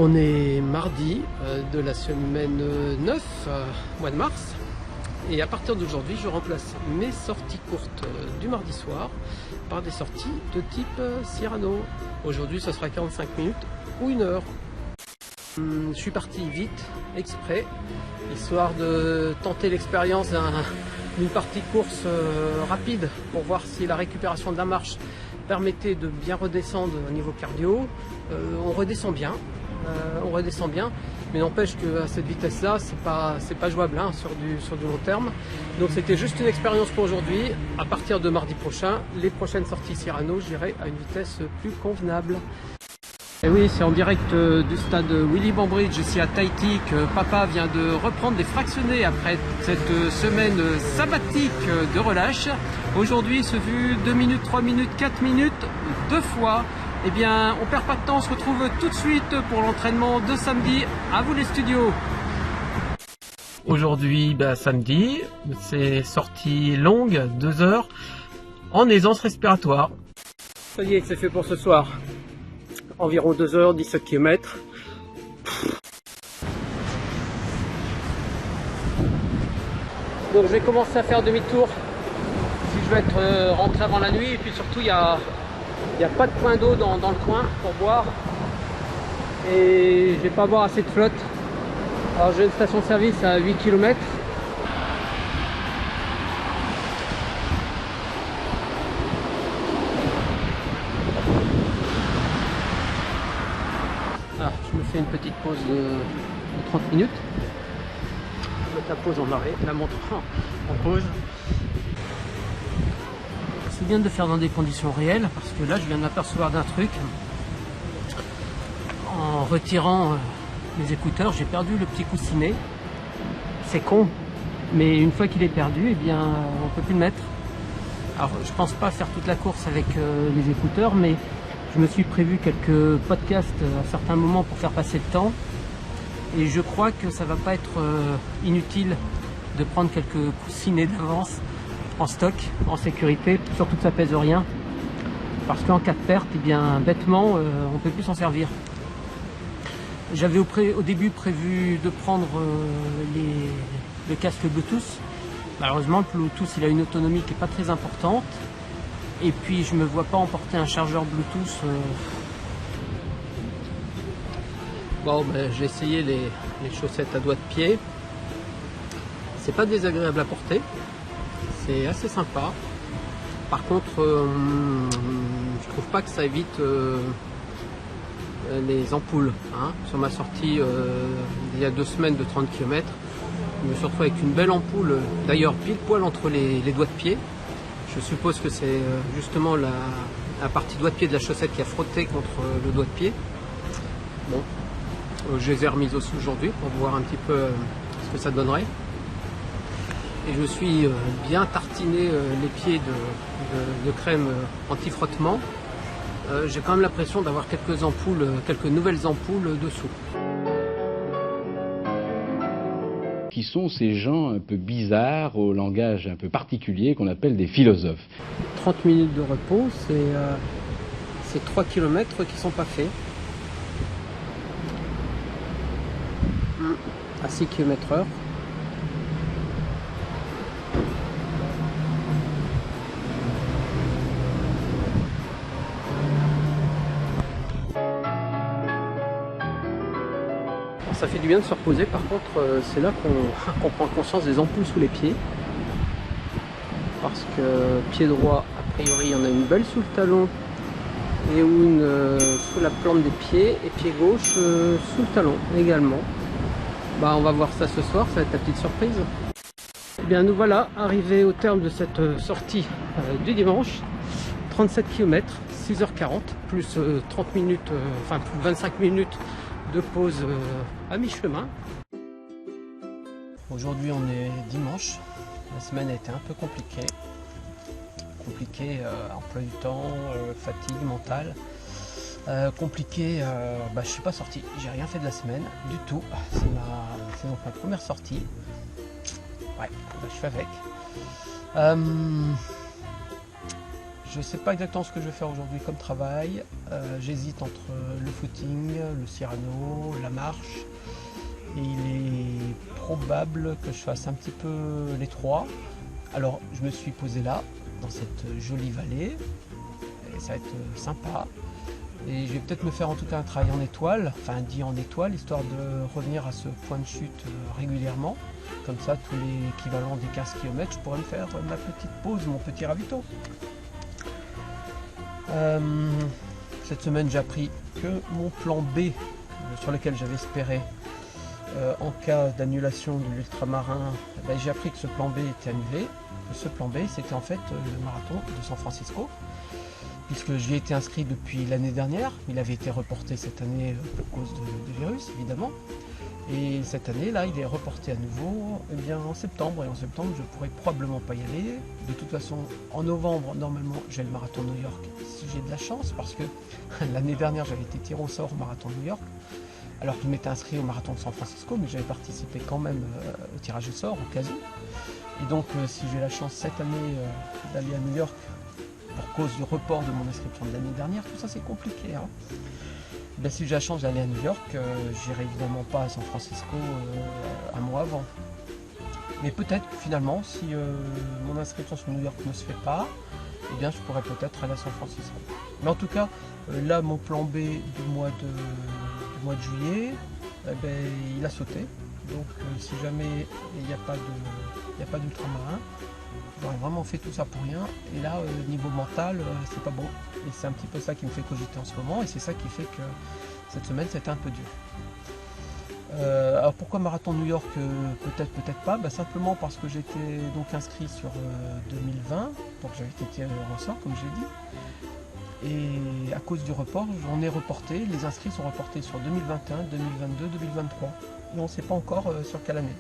On est mardi de la semaine 9, mois de mars, et à partir d'aujourd'hui je remplace mes sorties courtes du mardi soir par des sorties de type Cyrano. Aujourd'hui ce sera 45 minutes ou 1 heure. Je suis parti vite, exprès, histoire de tenter l'expérience d'une partie de course rapide pour voir si la récupération de la marche permettait de bien redescendre au niveau cardio. On redescend bien, mais n'empêche qu'à cette vitesse-là, c'est pas jouable sur du long terme. Donc c'était juste une expérience pour aujourd'hui. À partir de mardi prochain, les prochaines sorties Cyrano, j'irai à une vitesse plus convenable. Et oui, c'est en direct du stade Willy Bambridge ici à Tahiti que papa vient de reprendre des fractionnés après cette semaine sabbatique de relâche. Aujourd'hui, ce fut 2 minutes, 3 minutes, 4 minutes, 2 fois. Eh bien, on perd pas de temps, on se retrouve tout de suite pour l'entraînement de samedi. À vous les studios. Aujourd'hui, samedi, c'est sortie longue, 2 heures, en aisance respiratoire. Ça y est, c'est fait pour ce soir. Environ 2 heures, 17 km. Donc je vais commencer à faire demi-tour si je veux être rentré avant la nuit. Et puis surtout, il n'y a pas de point d'eau dans le coin pour boire. Et je vais pas avoir assez de flotte. Alors j'ai une station-service à 8 km. Alors, je me fais une petite pause de 30 minutes. Je mets la pause en arrêt, la montre en pause. C'est bien de le faire dans des conditions réelles parce que là je viens de m'apercevoir d'un truc. En retirant les écouteurs, j'ai perdu le petit coussinet. C'est con, mais une fois qu'il est perdu, eh bien on peut plus le mettre. Alors je pense pas faire toute la course avec les écouteurs, mais je me suis prévu quelques podcasts à certains moments pour faire passer le temps. Et je crois que ça va pas être inutile de prendre quelques coussinets d'avance en stock, en sécurité, surtout que ça pèse rien. Parce qu'en cas de perte, eh bien bêtement, on peut plus s'en servir. J'avais au début prévu de prendre le casque Bluetooth. Malheureusement, le Bluetooth il a une autonomie qui n'est pas très importante. Et puis je me vois pas emporter un chargeur Bluetooth. Bon, j'ai essayé les chaussettes à doigts de pied. C'est pas désagréable à porter. C'est assez sympa. Par contre, je trouve pas que ça évite les ampoules. Sur ma sortie il y a 2 semaines de 30 km, je me suis retrouvé avec une belle ampoule, d'ailleurs pile poil entre les doigts de pied. Je suppose que c'est justement la partie doigt de pied de la chaussette qui a frotté contre le doigt de pied. Bon, je les ai remises aussi aujourd'hui pour voir un petit peu ce que ça donnerait. Et je me suis bien tartiné les pieds de crème anti-frottement. J'ai quand même l'impression d'avoir quelques nouvelles ampoules dessous. Qui sont ces gens un peu bizarres, au langage un peu particulier, qu'on appelle des philosophes. 30 minutes de repos, c'est 3 km qui ne sont pas faits. À 6 km/h. Ça fait du bien de se reposer, par contre c'est là qu'on prend conscience des ampoules sous les pieds. Parce que pied droit, a priori il y en a une belle sous le talon et une sous la plante des pieds, et pied gauche sous le talon également. On va voir ça ce soir, ça va être la petite surprise. Et bien nous voilà arrivés au terme de cette sortie du dimanche. 37 km, 6h40, plus 30 minutes, plus 25 minutes de pause à mi-chemin. Aujourd'hui on est dimanche, la semaine a été un peu compliquée. Emploi du temps, fatigue mentale. Je suis pas sorti, j'ai rien fait de la semaine du tout. C'est donc ma première sortie. Ouais, je fais avec. Je ne sais pas exactement ce que je vais faire aujourd'hui comme travail. J'hésite entre le footing, le Cyrano, la marche. Et il est probable que je fasse un petit peu les trois. Alors je me suis posé là, dans cette jolie vallée. Et ça va être sympa. Et je vais peut-être me faire en tout cas un travail en étoile, enfin dit en étoile, histoire de revenir à ce point de chute régulièrement. Comme ça, tous les équivalents des 15 km, je pourrais me faire ma petite pause, mon petit ravito. Cette semaine, j'ai appris que mon plan B, sur lequel j'avais espéré, en cas d'annulation de l'ultramarin, j'ai appris que ce plan B était annulé. Ce plan B, c'était en fait le marathon de San Francisco, puisque j'y ai été inscrit depuis l'année dernière. Il avait été reporté cette année pour cause du virus, évidemment. Et cette année, là, il est reporté à nouveau en septembre. Et en septembre, je ne pourrai probablement pas y aller. De toute façon, en novembre, normalement, j'ai le marathon New York, si j'ai de la chance, parce que l'année dernière, j'avais été tiré au sort au marathon New York, alors que je m'étais inscrit au marathon de San Francisco, mais j'avais participé quand même au tirage au sort, au cas où. Et donc, si j'ai la chance cette année d'aller à New York, pour cause du report de mon inscription de l'année dernière, tout ça c'est compliqué. Hein. Si j'ai la chance d'aller à New York, j'irai évidemment pas à San Francisco un mois avant. Mais peut-être finalement, si mon inscription sur New York ne se fait pas, eh bien je pourrais peut-être aller à San Francisco. Mais en tout cas, là mon plan B du mois de juillet, il a sauté. Donc si jamais il n'y a pas d'ultramarin, j'aurais vraiment fait tout ça pour rien. Et là, niveau mental, c'est pas bon. Et c'est un petit peu ça qui me fait cogiter en ce moment. Et c'est ça qui fait que cette semaine, c'était un peu dur. Alors pourquoi marathon New York? Peut-être, peut-être pas. Simplement parce que j'étais donc inscrit sur 2020. Donc j'avais été tiré au sort, comme j'ai dit. Et à cause du report, j'en ai reporté. Les inscrits sont reportés sur 2021, 2022, 2023. Et on ne sait pas encore sur quelle année.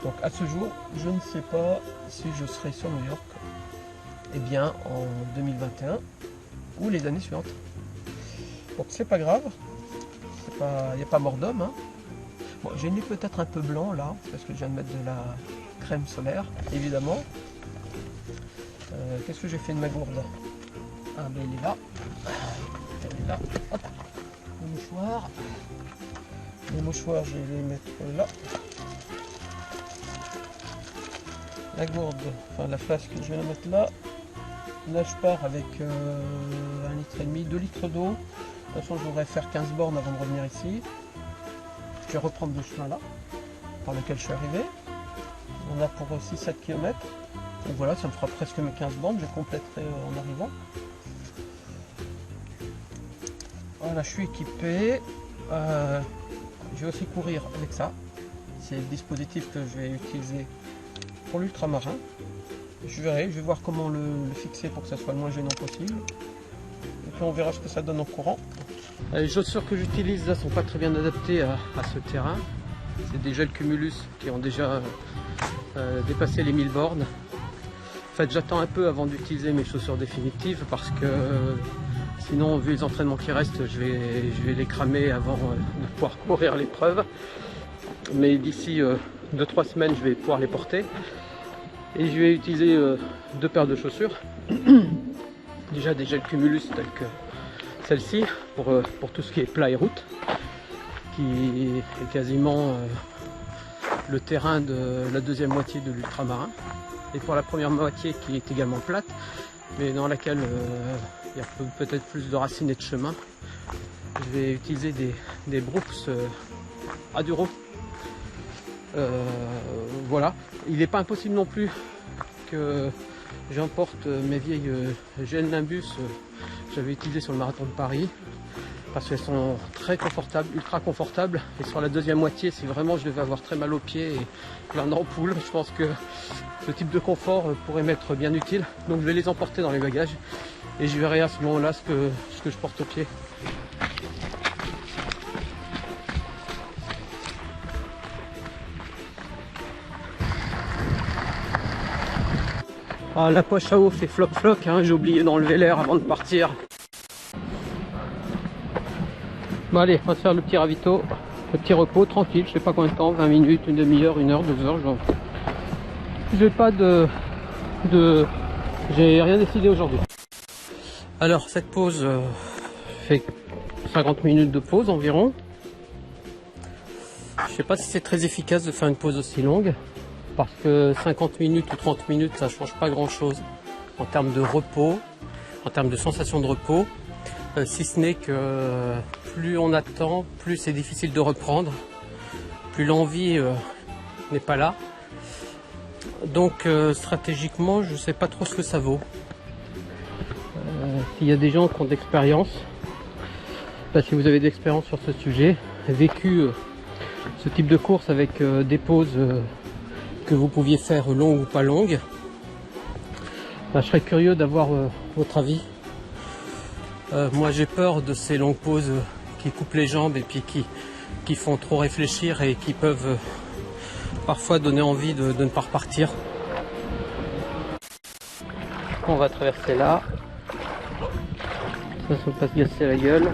Donc à ce jour, je ne sais pas si je serai sur New York en 2021 ou les années suivantes. Donc c'est pas grave, il n'y a pas mort d'homme. Hein. Bon, j'ai le nez peut-être un peu blanc là, parce que je viens de mettre de la crème solaire, évidemment. Qu'est-ce que j'ai fait de ma gourde? Ah ben elle est là. Elle est là. Hop. Le mouchoir. Les mouchoirs, je vais les mettre là. La gourde, enfin la flasque, je vais la mettre là. Là je pars avec 1,5 litre, 2 litres d'eau. De toute façon je voudrais faire 15 bornes avant de revenir ici. Je vais reprendre le chemin là, par lequel je suis arrivé. On a pour 6-7 km. Donc voilà, ça me fera presque mes 15 bornes, je compléterai en arrivant. Voilà, je suis équipé. Je vais aussi courir avec ça. C'est le dispositif que je vais utiliser pour l'ultramarin. Je vais voir comment le fixer pour que ça soit le moins gênant possible. Et puis on verra ce que ça donne en courant. Les chaussures que j'utilise là sont pas très bien adaptées à ce terrain. C'est des gels Cumulus qui ont déjà dépassé les 1000 bornes. En fait, j'attends un peu avant d'utiliser mes chaussures définitives parce que sinon, vu les entraînements qui restent, je vais les cramer avant de pouvoir courir l'épreuve. Mais d'ici 2-3 semaines, je vais pouvoir les porter. Et je vais utiliser 2 paires de chaussures. Déjà des gels Cumulus tels que celle-ci pour tout ce qui est plat et route, qui est quasiment le terrain de la deuxième moitié de l'ultramarin. Et pour la première moitié qui est également plate, mais dans laquelle il y a peut-être plus de racines et de chemin, je vais utiliser des Brooks Aduro. Voilà, il n'est pas impossible non plus que j'emporte mes vieilles GN Nimbus que j'avais utilisées sur le marathon de Paris, parce qu'elles sont très confortables, ultra confortables. Et sur la deuxième moitié, si vraiment je devais avoir très mal aux pieds et plein d'ampoule, je pense que ce type de confort pourrait m'être bien utile. Donc je vais les emporter dans les bagages et je verrai à ce moment-là ce que je porte aux pieds. Ah, la poche à eau fait floc-floc, hein, j'ai oublié d'enlever l'air avant de partir. Bon allez, on va se faire le petit ravito, le petit repos, tranquille, je sais pas combien de temps, 20 minutes, une demi-heure, 1 heure, 2 heures, genre. J'ai pas j'ai rien décidé aujourd'hui. Alors cette pause fait 50 minutes de pause environ. Je sais pas si c'est très efficace de faire une pause aussi longue, parce que 50 minutes ou 30 minutes ça change pas grand chose en termes de repos, en termes de sensation de repos, si ce n'est que plus on attend, plus c'est difficile de reprendre, plus l'envie n'est pas là. Donc stratégiquement je sais pas trop ce que ça vaut. S'il y a des gens qui ont de l'expérience, si vous avez de l'expérience sur ce sujet, vécu ce type de course avec des pauses que vous pouviez faire longues ou pas longues, je serais curieux d'avoir votre avis. Moi j'ai peur de ces longues pauses qui coupent les jambes et puis qui font trop réfléchir et qui peuvent parfois donner envie de ne pas repartir. On va traverser là. Ça se passe gasser la gueule.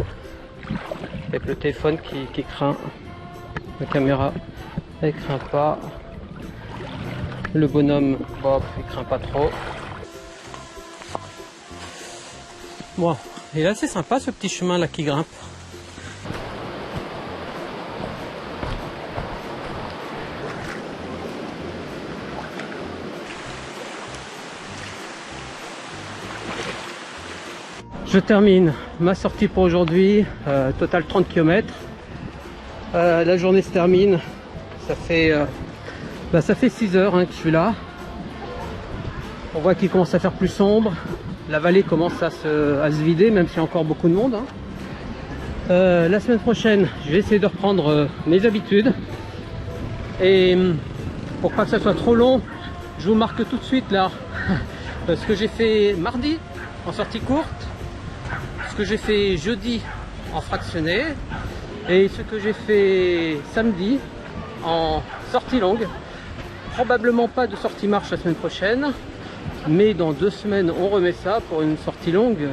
Avec le téléphone qui craint. La caméra elle craint pas. Le bonhomme Bob il craint pas trop. Bon, et là c'est sympa ce petit chemin là qui grimpe. Je termine ma sortie pour aujourd'hui, total 30 km. La journée se termine, ça fait 6 heures que je suis là. On voit qu'il commence à faire plus sombre, la vallée commence à se vider, même s'il y a encore beaucoup de monde. La semaine prochaine, je vais essayer de reprendre mes habitudes. Et pour pas que ça soit trop long, je vous marque tout de suite là ce que j'ai fait mardi en sortie courte, ce que j'ai fait jeudi en fractionné et ce que j'ai fait samedi en sortie longue. Probablement pas de sortie marche la semaine prochaine, mais dans 2 semaines on remet ça pour une sortie longue.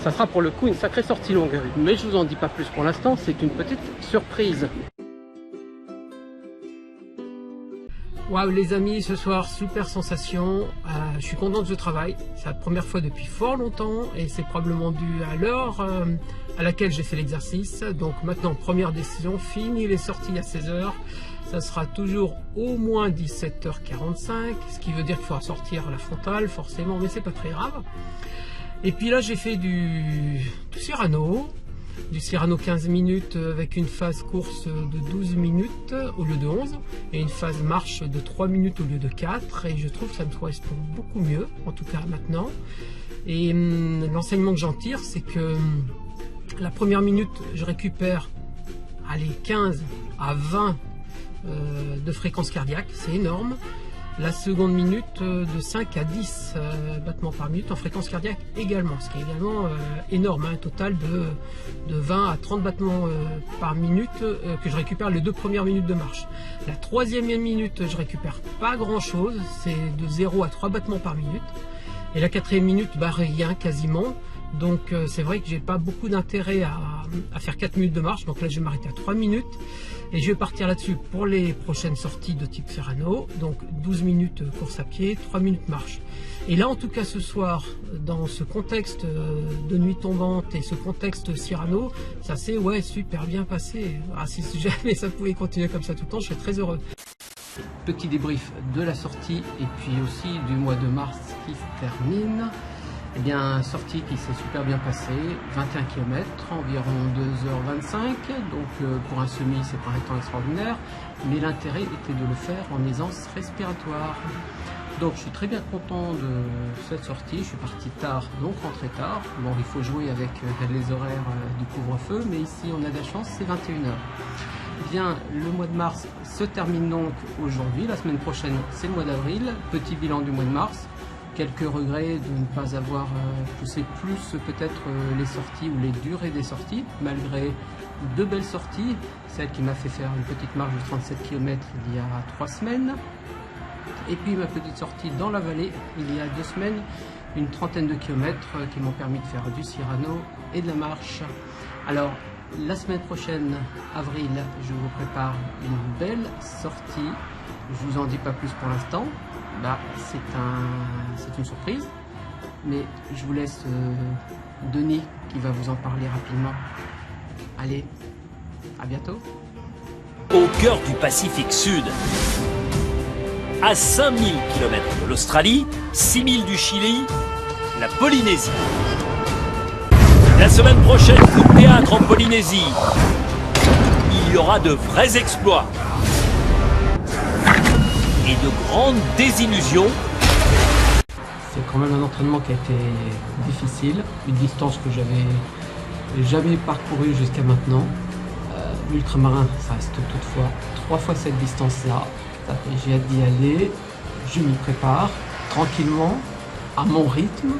Ça sera pour le coup une sacrée sortie longue, mais je vous en dis pas plus pour l'instant, c'est une petite surprise. Waouh les amis, ce soir super sensation, je suis content de ce travail, c'est la première fois depuis fort longtemps et c'est probablement dû à l'heure à laquelle j'ai fait l'exercice. Donc maintenant première décision, fini les sorties à 16h, ça sera toujours au moins 17h45, ce qui veut dire qu'il faudra sortir à la frontale forcément, mais c'est pas très grave. Et puis là j'ai fait du Cyrano 15 minutes avec une phase course de 12 minutes au lieu de 11 et une phase marche de 3 minutes au lieu de 4, et je trouve que ça me correspond beaucoup mieux, en tout cas maintenant. Et l'enseignement que j'en tire, c'est que la première minute je récupère 15 à 20 de fréquence cardiaque, c'est énorme. La seconde minute de 5 à 10 battements par minute en fréquence cardiaque également, ce qui est également énorme, un total de 20 à 30 battements par minute que je récupère les 2 premières minutes de marche. La troisième minute, je récupère pas grand chose, c'est de 0 à 3 battements par minute. Et la quatrième minute, rien quasiment. Donc c'est vrai que j'ai pas beaucoup d'intérêt à faire 4 minutes de marche, donc là je vais m'arrêter à 3 minutes. Et je vais partir là-dessus pour les prochaines sorties de type Cyrano, donc 12 minutes course à pied, 3 minutes marche. Et là en tout cas ce soir, dans ce contexte de nuit tombante et ce contexte Cyrano, ça s'est super bien passé. Si jamais ça pouvait continuer comme ça tout le temps, je serais très heureux. Petit débrief de la sortie et puis aussi du mois de mars qui se termine. Eh bien, sortie qui s'est super bien passée, 21 km, environ 2h25, donc pour un semi c'est pas un temps extraordinaire, mais l'intérêt était de le faire en aisance respiratoire. Donc je suis très bien content de cette sortie, je suis parti tard, donc rentré tard. Bon, il faut jouer avec les horaires du couvre-feu, mais ici on a de la chance, c'est 21h. Bien, le mois de mars se termine donc aujourd'hui, la semaine prochaine c'est le mois d'avril, petit bilan du mois de mars. Quelques regrets de ne pas avoir poussé plus peut-être les sorties ou les durées des sorties, malgré 2 belles sorties, celle qui m'a fait faire une petite marche de 37 km il y a 3 semaines, et puis ma petite sortie dans la vallée il y a 2 semaines, une trentaine de kilomètres qui m'ont permis de faire du Cyrano et de la marche. Alors la semaine prochaine, avril, je vous prépare une belle sortie, je vous en dis pas plus pour l'instant. C'est une surprise. Mais je vous laisse Denis qui va vous en parler rapidement. Allez, à bientôt. Au cœur du Pacifique Sud, à 5000 km de l'Australie, 6000 du Chili, la Polynésie. La semaine prochaine, coup de théâtre en Polynésie. Il y aura de vrais exploits et de grandes désillusions. C'est quand même un entraînement qui a été difficile, une distance que j'avais jamais parcourue jusqu'à maintenant. L'ultramarin, ça reste toutefois 3 fois cette distance-là. J'ai hâte d'y aller, je m'y prépare tranquillement, à mon rythme.